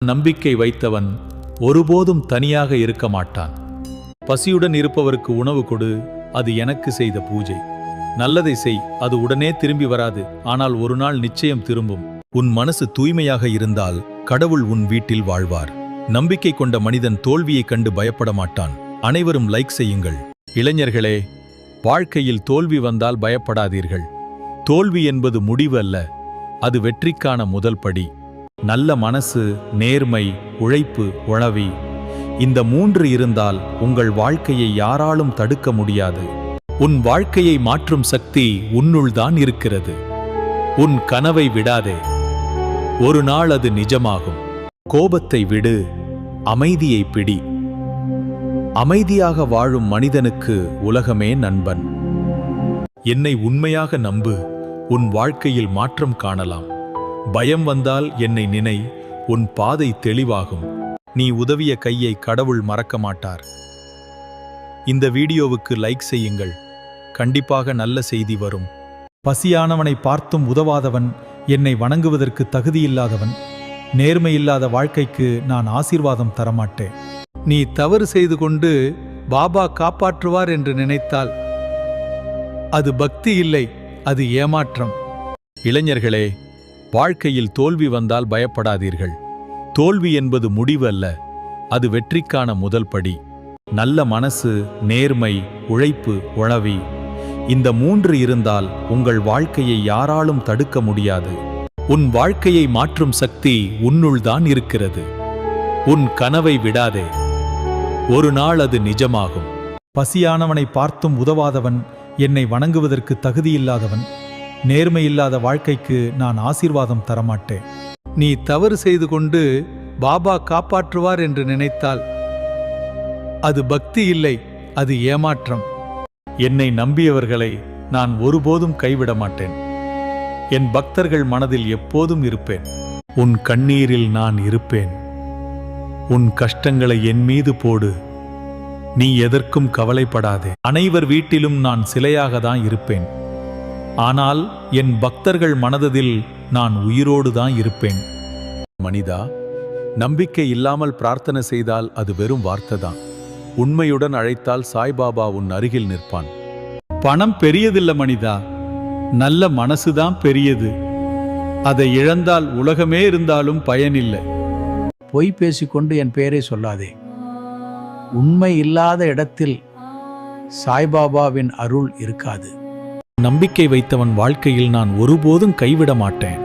நம்பிக்கை வைத்தவன் ஒருபோதும் தனியாக இருக்க மாட்டான். பசியுடன் இருப்பவருக்கு உணவு கொடு, அது எனக்கு செய்த பூஜை. நல்லதை செய், அது உடனே திரும்பி வராது, ஆனால் ஒரு நாள் நிச்சயம் திரும்பும். உன் மனசு தூய்மையாக இருந்தால் கடவுள் உன் வீட்டில் வாழ்வார். நம்பிக்கை கொண்ட மனிதன் தோல்வியைக் கண்டு பயப்பட மாட்டான். அனைவரும் லைக் செய்யுங்கள். இளைஞர்களே, வாழ்க்கையில் தோல்வி வந்தால் பயப்படாதீர்கள். தோல்வி என்பது முடிவு அல்ல, அது வெற்றிக்கான முதல் படி. நல்ல மனசு, நேர்மை, உழைப்பு, உழவி, இந்த 3 இருந்தால் உங்கள் வாழ்க்கையை யாராலும் தடுக்க முடியாது. உன் வாழ்க்கையை மாற்றும் சக்தி உன்னுள்தான் இருக்கிறது. உன் கனவை விடாதே, ஒரு நாள் அது நிஜமாகும். கோபத்தை விடு, அமைதியை பிடி. அமைதியாக வாழும் மனிதனுக்கு உலகமே நண்பன். என்னை உண்மையாக நம்பு, உன் வாழ்க்கையில் மாற்றம் காணலாம். பயம் வந்தால் என்னை நினை, உன் பாதை தெளிவாகும். நீ உதவிய கையை கடவுள் மறக்க மாட்டார். இந்த வீடியோவுக்கு லைக் செய்யுங்கள். கண்டிப்பாக நல்ல செய்தி வரும். பசியானவனை பார்த்தும் உதவாதவன், என்னை வணங்குவதற்கு தகுதியில்லாதவன், நேர்மையில்லாத வாழ்க்கைக்கு நான் ஆசீர்வாதம் தரமாட்டேன். நீ தவறு செய்து கொண்டு பாபா காப்பாற்றுவார் என்று நினைத்தால் அது பக்தி இல்லை, அது ஏமாற்றம். இளைஞர்களே, வாழ்க்கையில் தோல்வி வந்தால் பயப்படாதீர்கள். தோல்வி என்பது முடிவு அல்ல, அது வெற்றிக்கான முதல் படி. நல்ல மனசு, நேர்மை, உழைப்பு, உழவி, இந்த 3 இருந்தால் உங்கள் வாழ்க்கையை யாராலும் தடுக்க முடியாது. உன் வாழ்க்கையை மாற்றும் சக்தி உன்னுள்தான் இருக்கிறது. உன் கனவை விடாதே, ஒரு நாள் அது நிஜமாகும். பசியானவனை பார்த்தும் உதவாதவன், என்னை வணங்குவதற்கு தகுதியில்லாதவன், நேர்மையில்லாத வாழ்க்கைக்கு நான் ஆசீர்வாதம் தரமாட்டேன். நீ தவறு செய்து கொண்டு பாபா காப்பாற்றுவார் என்று நினைத்தால் அது பக்தி இல்லை, அது ஏமாற்றம். என்னை நம்பியவர்களை நான் ஒருபோதும் கைவிட மாட்டேன். என் பக்தர்கள் மனதில் எப்போதும் இருப்பேன். உன் கண்ணீரில் நான் இருப்பேன். உன் கஷ்டங்களை என் மீது போடு, நீ எதற்கும் கவலைப்படாதே. அனைவர் வீட்டிலும் நான் சிலையாக தான் இருப்பேன், ஆனால் என் பக்தர்கள் மனதில் நான் உயிரோடு தான் இருப்பேன். மனிதா, நம்பிக்கை இல்லாமல் பிரார்த்தனை செய்தால் அது வெறும் வார்த்தைதான். உண்மையுடன் அழைத்தால் சாய்பாபா உன் அருகில் நிற்பான். பணம் பெரியதில்லை மனிதா, நல்ல மனசுதான் பெரியது. அதை இழந்தால் உலகமே இருந்தாலும் பயனில்லை. பொய் பேசிக்கொண்டு என் பெயரை சொல்லாதே. உண்மை இல்லாத இடத்தில் சாய்பாபாவின் அருள் இருக்காது. நம்பிக்கை வைத்தவன் வாழ்க்கையில் நான் ஒருபோதும் கைவிட மாட்டேன்.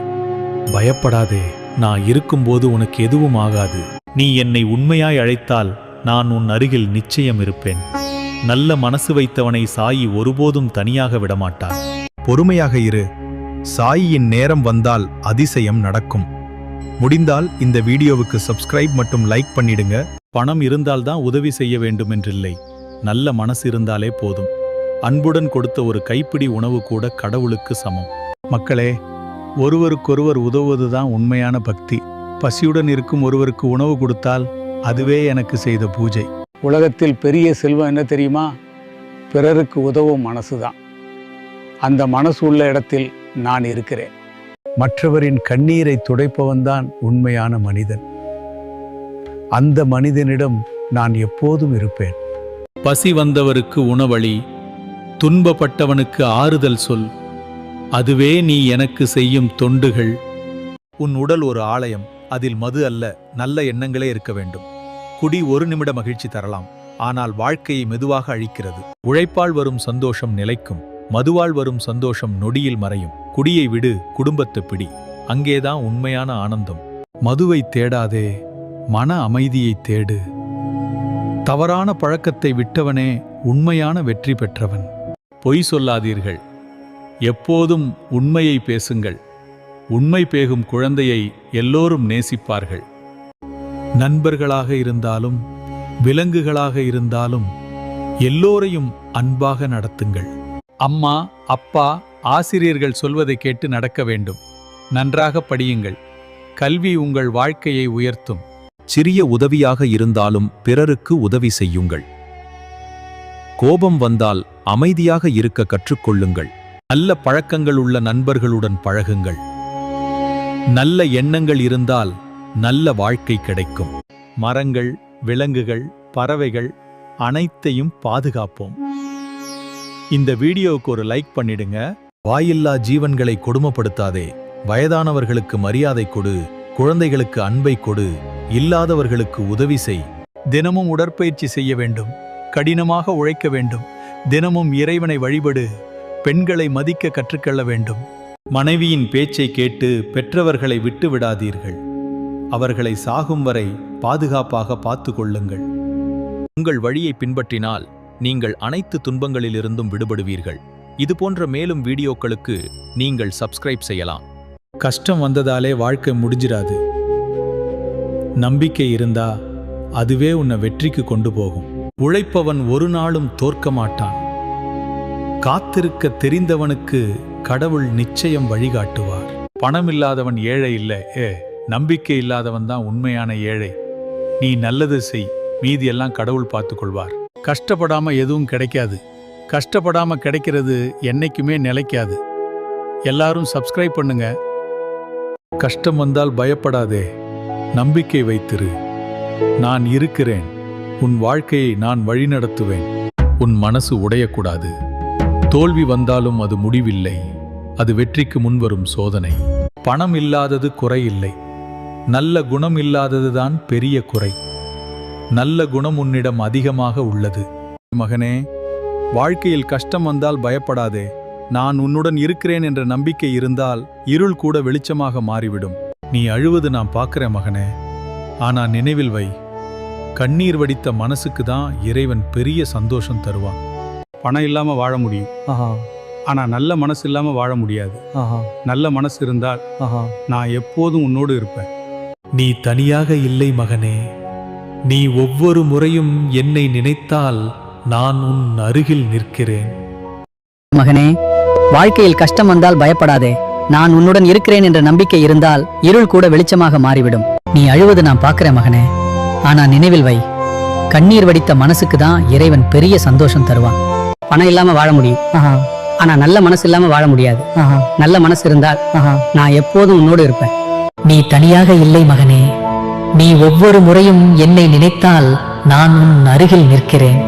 பயப்படாதே, நான் இருக்கும்போது உனக்கு எதுவும் ஆகாது. நீ என்னை உண்மையாய் அழைத்தால் நான் உன் அருகில் நிச்சயம் இருப்பேன். நல்ல மனசு வைத்தவனை சாயி ஒருபோதும் தனியாக விடமாட்டார். பொறுமையாக இரு, சாயியின் நேரம் வந்தால் அதிசயம் நடக்கும். முடிந்தால் இந்த வீடியோவுக்கு சப்ஸ்கிரைப் மற்றும் லைக் பண்ணிடுங்க. பணம் இருந்தால்தான் உதவி செய்ய வேண்டும் என்றில்லை, நல்ல மனசு இருந்தாலே போதும். அன்புடன் கொடுத்த ஒரு கைப்பிடி உணவு கூட கடவுளுக்கு சமம். மக்களே, ஒருவருக்கொருவர் உதவுவதுதான் உண்மையான பக்தி. பசியுடன் இருக்கும் ஒருவருக்கு உணவு கொடுத்தால் அதுவே எனக்கு செய்த பூஜை. உலகத்தில் பெரிய செல்வம் என்ன தெரியுமா? பிறருக்கு உதவும் மனசுதான். அந்த மனசு உள்ள இடத்தில் நான் இருக்கிறேன். மற்றவரின் கண்ணீரை துடைப்பவன்தான் உண்மையான மனிதன். அந்த மனிதனிடம் நான் எப்போதும் இருப்பேன். பசி வந்தவருக்கு உணவளி, துன்பப்பட்டவனுக்கு ஆறுதல் சொல், அதுவே நீ எனக்கு செய்யும் தொண்டுகள். உன் உடல் ஒரு ஆலயம், அதில் மது அல்ல, நல்ல எண்ணங்களே இருக்க வேண்டும். குடி 1 நிமிட மகிழ்ச்சி தரலாம், ஆனால் வாழ்க்கையை மெதுவாக அழிக்கிறது. உழைப்பால் வரும் சந்தோஷம் நிலைக்கும், மதுவால் வரும் சந்தோஷம் நொடியில் மறையும். குடியை விடு, குடும்பத்தை பிடி, அங்கேதான் உண்மையான ஆனந்தம். மதுவை தேடாதே, மன அமைதியை தேடு. தவறான பழக்கத்தை விட்டவனே உண்மையான வெற்றி பெற்றவன். பொய் சொல்லாதீர்கள், எப்போதும் உண்மையை பேசுங்கள். உண்மை பேகும் குழந்தையை எல்லோரும் நேசிப்பார்கள். நண்பர்களாக இருந்தாலும் விலங்குகளாக இருந்தாலும் எல்லோரையும் அன்பாக நடத்துங்கள். அம்மா, அப்பா, ஆசிரியர்கள் சொல்வதை கேட்டு நடக்க வேண்டும். நன்றாக படியுங்கள். கல்வி உங்கள் வாழ்க்கையை உயர்த்தும். சிறிய உதவியாக இருந்தாலும் பிறருக்கு உதவி செய்யுங்கள். கோபம் வந்தால் அமைதியாக இருக்க கற்றுக்கொள்ளுங்கள். நல்ல பழக்கங்கள் உள்ள நண்பர்களுடன் பழகுங்கள். நல்ல எண்ணங்கள் இருந்தால் நல்ல வாழ்க்கை கிடைக்கும். மரங்கள், விலங்குகள், பறவைகள் அனைத்தையும் பாதுகாப்போம். இந்த வீடியோவுக்கு ஒரு லைக் பண்ணிடுங்க. வாயில்லா ஜீவன்களை கொடுமைப்படுத்தாதே. வயதானவர்களுக்கு மரியாதை கொடு. குழந்தைகளுக்கு அன்பை கொடு. இல்லாதவர்களுக்கு உதவி செய். தினமும் உடற்பயிற்சி செய்ய வேண்டும். கடினமாக உழைக்க வேண்டும். தினமும் இறைவனை வழிபடு. பெண்களை மதிக்க கற்றுக்கொள்ள வேண்டும். மனைவியின் பேச்சை கேட்டு பெற்றவர்களை விட்டு விடாதீர்கள். அவர்களை சாகும் வரை பாதுகாப்பாக பார்த்து கொள்ளுங்கள். உங்கள் வழியை பின்பற்றினால் நீங்கள் அனைத்து துன்பங்களிலிருந்தும் விடுபடுவீர்கள். இதுபோன்ற மேலும் வீடியோக்களுக்கு நீங்கள் சப்ஸ்கிரைப் செய்யலாம். கஷ்டம் வந்ததாலே வாழ்க்கை முடிஞ்சிராது. நம்பிக்கை இருந்தா அதுவே உன்னை வெற்றிக்கு கொண்டு போகும். உழைப்பவன் ஒரு நாளும் தோற்க மாட்டான். காத்திருக்க தெரிந்தவனுக்கு கடவுள் நிச்சயம் வழிகாட்டுவார். பணம் இல்லாதவன் ஏழை இல்லை. நம்பிக்கை இல்லாதவன் தான் உண்மையான ஏழை. நீ நல்லது செய், மீதியெல்லாம் கடவுள் பார்த்துக்கொள்வார். கஷ்டப்படாம எதுவும் கிடைக்காது. கஷ்டப்படாம கிடைக்கிறது என்னைக்குமே நிலைக்காது. எல்லாரும் சப்ஸ்கிரைப் பண்ணுங்க. கஷ்டம் வந்தால் பயப்படாதே, நம்பிக்கை வைத்திரு. நான் இருக்கிறேன். உன் வாழ்க்கையை நான் வழிநடத்துவேன். உன் மனசு உடையக்கூடாது. தோல்வி வந்தாலும் அது முடிவில்லை. அது வெற்றிக்கு முன்வரும் சோதனை. பணம் இல்லாதது குறையில்லை. நல்ல குணம் இல்லாததுதான் பெரிய குறை. நல்ல குணம் உன்னிடம் அதிகமாக உள்ளது. மகனே, வாழ்க்கையில் கஷ்டம் வந்தால் பயப்படாதே. நான் உன்னுடன் இருக்கிறேன் என்ற நம்பிக்கை இருந்தால் இருள் கூட வெளிச்சமாக மாறிவிடும். நீ அழுவது நான் பார்க்கிறேன் மகனே. ஆனா நினைவில் வை, கண்ணீர் வடித்த மனசுக்கு தான் இறைவன் பெரிய சந்தோஷம் தருவான். பணம் இல்லாம வாழ முடியும். ஆனா நல்ல மனசு இல்லாம வாழ முடியாது. நல்ல மனசு இருந்தால் நான் எப்போதும் உன்னோடு இருப்பேன். நீ தனியாக இல்லை மகனே. நீ ஒவ்வொரு முறையும் என்னை நினைத்தால் நான் உன் அருகில் நிற்கிறேன். மகனே, வாழ்க்கையில் கஷ்டம் வந்தால் பயப்படாதே. நான் உன்னுடன் இருக்கிறேன் என்ற நம்பிக்கை இருந்தால் இருள் கூட வெளிச்சமாக மாறிவிடும். நீ அழுவது நான் பார்க்கிறேன் மகனே. ஆனா நினைவில் வை, கண்ணீர் வடித்த மனசுக்கு தான் இறைவன் பெரிய சந்தோஷம் தருவான். பணம் இல்லாம வாழ முடியும். ஆனா நல்ல மனசு இல்லாம வாழ முடியாது. நல்ல மனசு இருந்தால் நான் எப்போதும் உன்னோடு இருப்பேன். நீ தனியாக இல்லை மகனே. நீ ஒவ்வொரு முறையும் என்னை நினைத்தால் நான் உன் அருகில் நிற்கிறேன்.